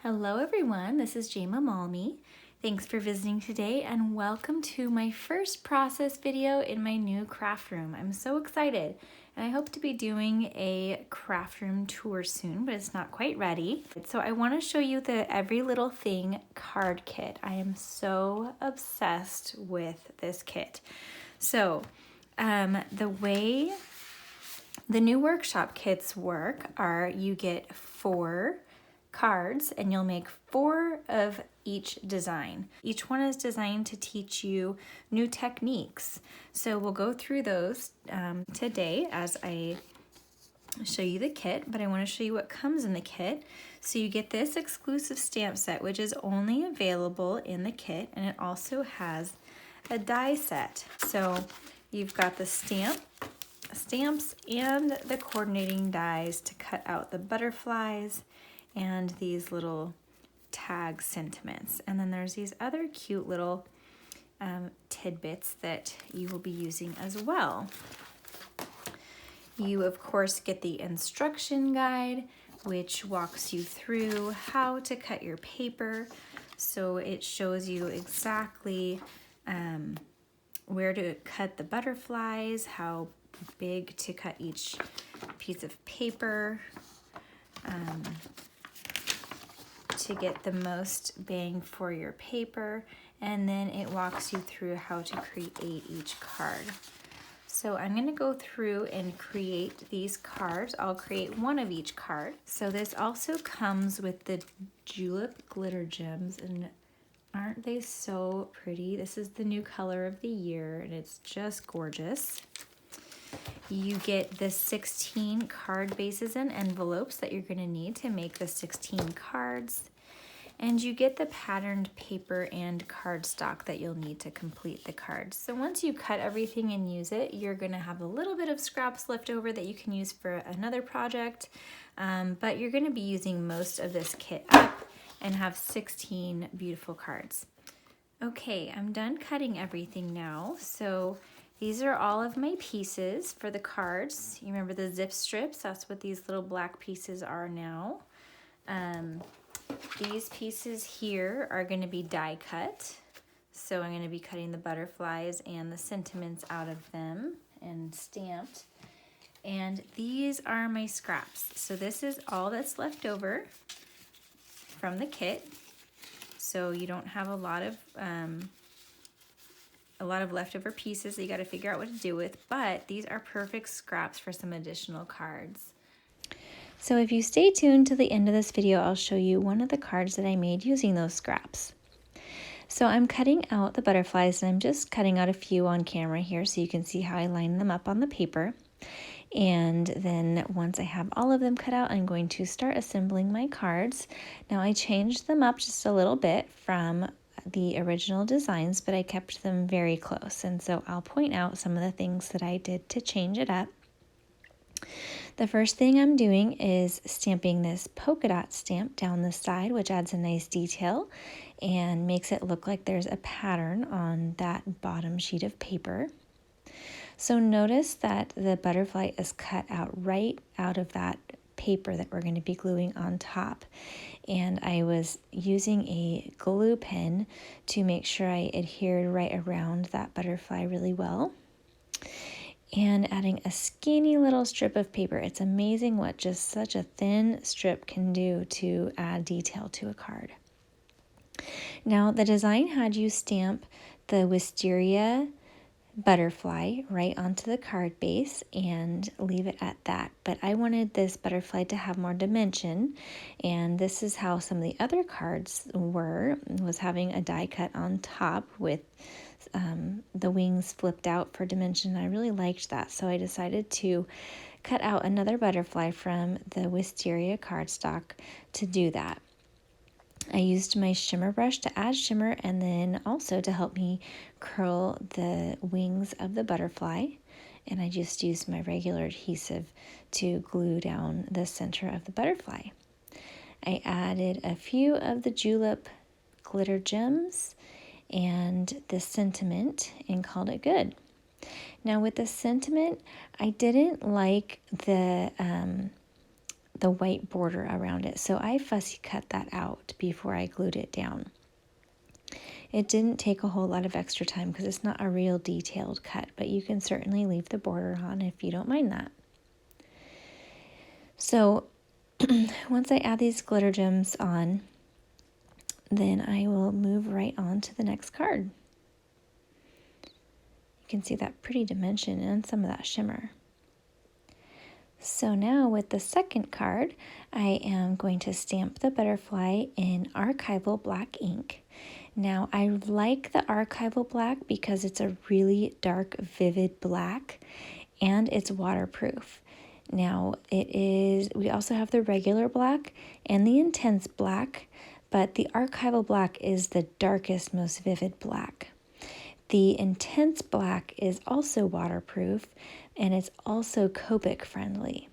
Hello everyone, this is Jama Malmi. Thanks for visiting today and welcome to my first process video in my new craft room. I'm so excited and I hope to be doing a craft room tour soon, but it's not quite ready. So I want to show you the Every Little Thing card kit. I am so obsessed with this kit. So the way the new workshop kits work are you get 4 cards and you'll make 4 of each design. Each one is designed to teach you new techniques. So we'll go through those today as I show you the kit, but I want to show you what comes in the kit. So you get this exclusive stamp set, which is only available in the kit, and it also has a die set. So you've got the stamps and the coordinating dies to cut out the butterflies and these little tag sentiments. And then there's these other cute little tidbits that you will be using as well. You of course get the instruction guide, which walks you through how to cut your paper. So it shows you exactly where to cut the butterflies, how big to cut each piece of paper, to get the most bang for your paper, and then it walks you through how to create each card. So I'm going to go through and create these cards. I'll create one of each card. So this also comes with the julep glitter gems, and aren't they so pretty? This is the new color of the year and it's just gorgeous. You get the 16 card bases and envelopes that you're going to need to make the 16 cards. And you get the patterned paper and cardstock that you'll need to complete the cards. So once you cut everything and use it, you're going to have a little bit of scraps left over that you can use for another project. But you're going to be using most of this kit up and have 16 beautiful cards. Okay, I'm done cutting everything now. So these are all of my pieces for the cards. You remember the zip strips? That's what these little black pieces are now. These pieces here are going to be die cut. So I'm going to be cutting the butterflies and the sentiments out of them and stamped. And these are my scraps. So this is all that's left over from the kit. So you don't have a lot of leftover pieces that you got to figure out what to do with, but these are perfect scraps for some additional cards. So if you stay tuned to the end of this video, I'll show you one of the cards that I made using those scraps. So I'm cutting out the butterflies, and I'm just cutting out a few on camera here so you can see how I line them up on the paper. And then once I have all of them cut out, I'm going to start assembling my cards. Now I changed them up just a little bit from the original designs, but I kept them very close. And so I'll point out some of the things that I did to change it up. The first thing I'm doing is stamping this polka dot stamp down the side, which adds a nice detail and makes it look like there's a pattern on that bottom sheet of paper. So notice that the butterfly is cut out right out of that paper that we're going to be gluing on top. And I was using a glue pen to make sure I adhered right around that butterfly really well. And adding a skinny little strip of paper. It's amazing what just such a thin strip can do to add detail to a card. Now the design had you stamp the Wisteria butterfly right onto the card base and leave it at that, but I wanted this butterfly to have more dimension, and this is how some of the other cards was having a die cut on top with the wings flipped out for dimension. I really liked that, so I decided to cut out another butterfly from the Wisteria cardstock to do that. I used my shimmer brush to add shimmer and then also to help me curl the wings of the butterfly. And I just used my regular adhesive to glue down the center of the butterfly. I added a few of the julep glitter gems and the sentiment and called it good. Now with the sentiment, I didn't like the the white border around it. So I fussy cut that out before I glued it down. It didn't take a whole lot of extra time because it's not a real detailed cut, but you can certainly leave the border on if you don't mind that. So once I add these glitter gems on, then I will move right on to the next card. You can see that pretty dimension and some of that shimmer. So now with the second card, I am going to stamp the butterfly in archival black ink. Now I like the archival black because it's a really dark, vivid black and it's waterproof. Now we also have the regular black and the intense black, but the archival black is the darkest, most vivid black. The intense black is also waterproof and it's also Copic friendly.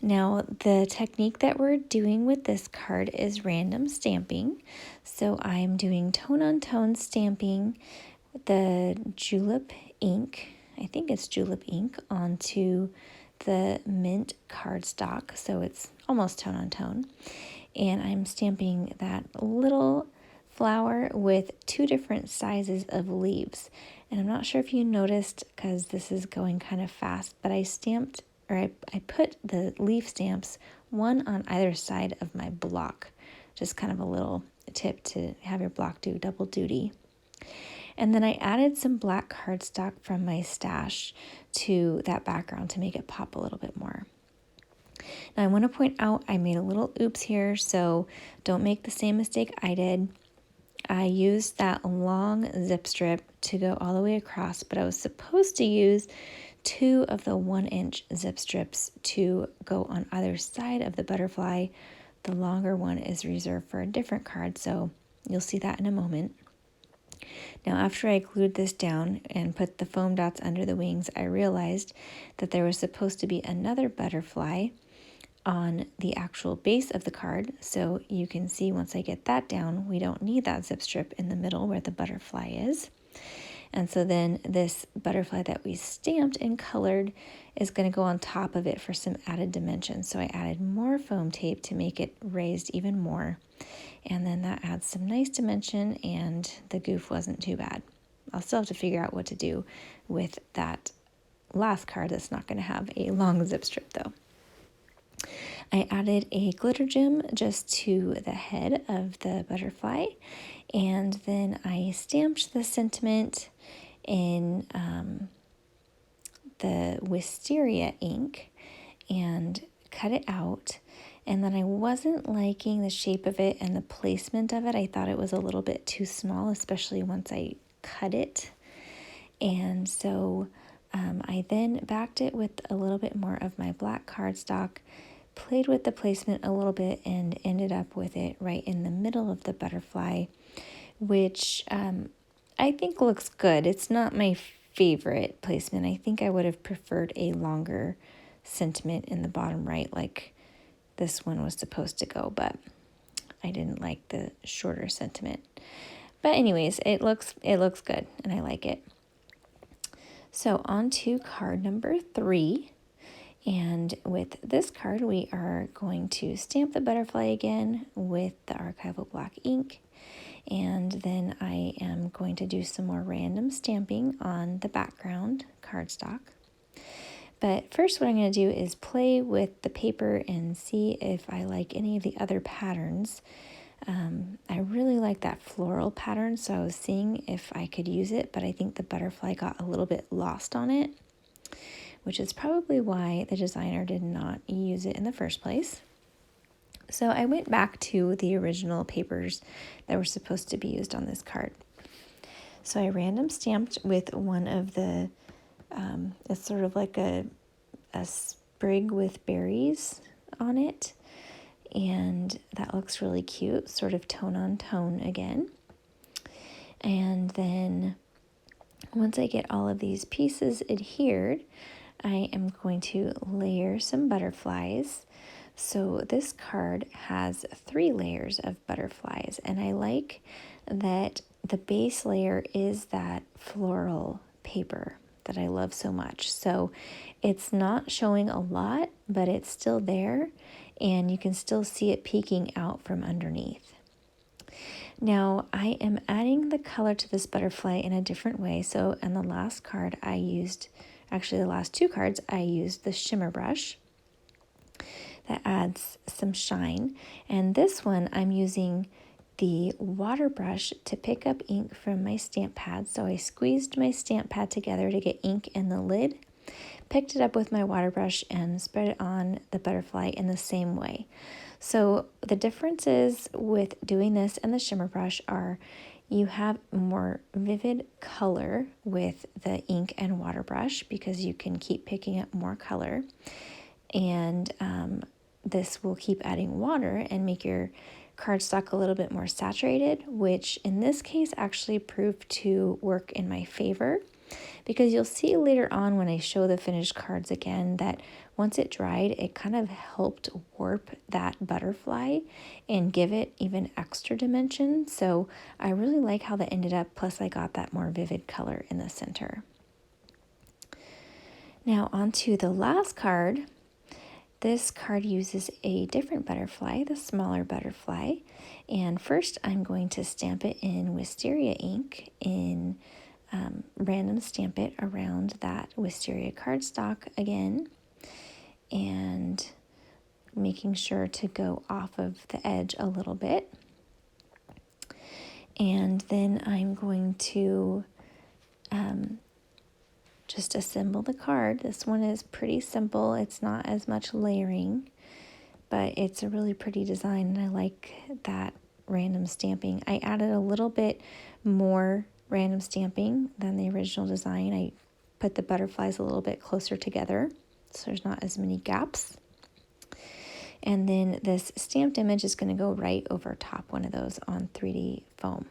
Now, the technique that we're doing with this card is random stamping. So I'm doing tone-on-tone stamping the julep ink, I think it's julep ink, onto the mint cardstock. So it's almost tone-on-tone. And I'm stamping that little flower with 2 different sizes of leaves. And I'm not sure if you noticed because this is going kind of fast, but I put the leaf stamps one on either side of my block. Just kind of a little tip to have your block do double duty. And then I added some black cardstock from my stash to that background to make it pop a little bit more. Now I want to point out I made a little oops here, so don't make the same mistake I did. I used that long zip strip to go all the way across, but I was supposed to use 2 of the 1-inch zip strips to go on either side of the butterfly. The longer one is reserved for a different card, so you'll see that in a moment. Now, after I glued this down and put the foam dots under the wings, I realized that there was supposed to be another butterfly on the actual base of the card. So you can see once I get that down, we don't need that zip strip in the middle where the butterfly is. And so then this butterfly that we stamped and colored is going to go on top of it for some added dimension. So I added more foam tape to make it raised even more. And then that adds some nice dimension and the goof wasn't too bad. I'll still have to figure out what to do with that last card that's not going to have a long zip strip though. I added a glitter gem just to the head of the butterfly, and then I stamped the sentiment in the Wisteria ink and cut it out. And then I wasn't liking the shape of it and the placement of it. I thought it was a little bit too small, especially once I cut it. And so I then backed it with a little bit more of my black cardstock, played with the placement a little bit, and ended up with it right in the middle of the butterfly, which I think looks good. It's not my favorite placement. I think I would have preferred a longer sentiment in the bottom right, like this one was supposed to go, but I didn't like the shorter sentiment. But anyways, it looks good and I like it. So on to card number 3. And with this card, we are going to stamp the butterfly again with the archival black ink. And then I am going to do some more random stamping on the background cardstock. But first what I'm going to do is play with the paper and see if I like any of the other patterns. I really like that floral pattern, so I was seeing if I could use it, but I think the butterfly got a little bit lost on it, which is probably why the designer did not use it in the first place. So I went back to the original papers that were supposed to be used on this card. So I random stamped with one of the, it's sort of like a sprig with berries on it. And that looks really cute, sort of tone on tone again. And then once I get all of these pieces adhered, I am going to layer some butterflies. So this card has 3 layers of butterflies, and I like that the base layer is that floral paper. that I love so much. So it's not showing a lot, but it's still there, and you can still see it peeking out from underneath. Now I am adding the color to this butterfly in a different way. So on the last card I used, actually the last two cards, I used the shimmer brush that adds some shine. And this one I'm using the water brush to pick up ink from my stamp pad. So I squeezed my stamp pad together to get ink in the lid, picked it up with my water brush and spread it on the butterfly in the same way. So the differences with doing this and the shimmer brush are you have more vivid color with the ink and water brush because you can keep picking up more color. And this will keep adding water and make your cardstock a little bit more saturated, which in this case actually proved to work in my favor, because you'll see later on when I show the finished cards again that once it dried, it kind of helped warp that butterfly and give it even extra dimension. So I really like how that ended up, plus I got that more vivid color in the center. Now onto the last card. This card uses a different butterfly, the smaller butterfly, and first I'm going to stamp it in Wisteria ink in random stamp it around that Wisteria cardstock again, and making sure to go off of the edge a little bit. And then I'm going to just assemble the card. This one is pretty simple. It's not as much layering, but it's a really pretty design, and I like that random stamping. I added a little bit more random stamping than the original design. I put the butterflies a little bit closer together so there's not as many gaps. And then this stamped image is going to go right over top one of those on 3D foam.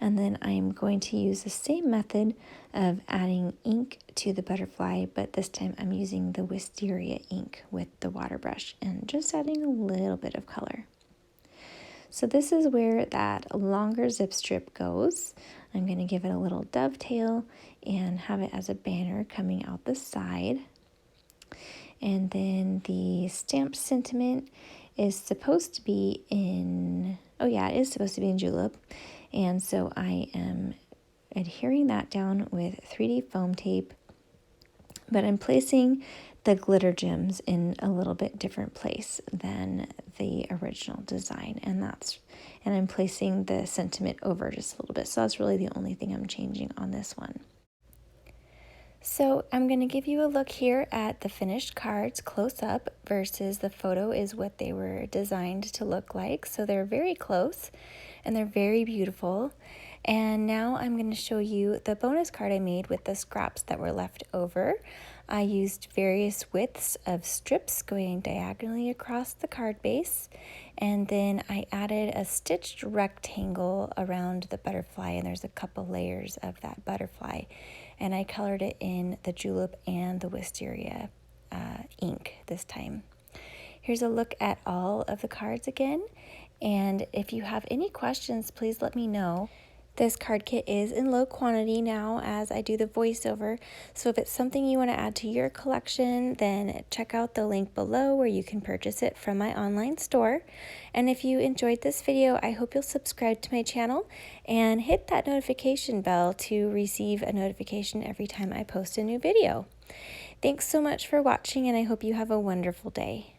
And then I'm going to use the same method of adding ink to the butterfly, but this time I'm using the Wisteria ink with the water brush and just adding a little bit of color. So this is where that longer zip strip goes. I'm going to give it a little dovetail and have it as a banner coming out the side. And then the stamped sentiment is supposed to be in, it is supposed to be in julep. And so I am adhering that down with 3D foam tape, but I'm placing the glitter gems in a little bit different place than the original design, and I'm placing the sentiment over just a little bit. So that's really the only thing I'm changing on this one. So I'm going to give you a look here at the finished cards close up versus the photo is what they were designed to look like. So they're very close and they're very beautiful. And now I'm going to show you the bonus card I made with the scraps that were left over. I used various widths of strips going diagonally across the card base, and then I added a stitched rectangle around the butterfly, and there's a couple layers of that butterfly, and I colored it in the julep and the Wisteria ink this time. Here's a look at all of the cards again, and if you have any questions, please let me know. This card kit is in low quantity now as I do the voiceover, so if it's something you want to add to your collection, then check out the link below where you can purchase it from my online store. And if you enjoyed this video, I hope you'll subscribe to my channel and hit that notification bell to receive a notification every time I post a new video. Thanks so much for watching, and I hope you have a wonderful day.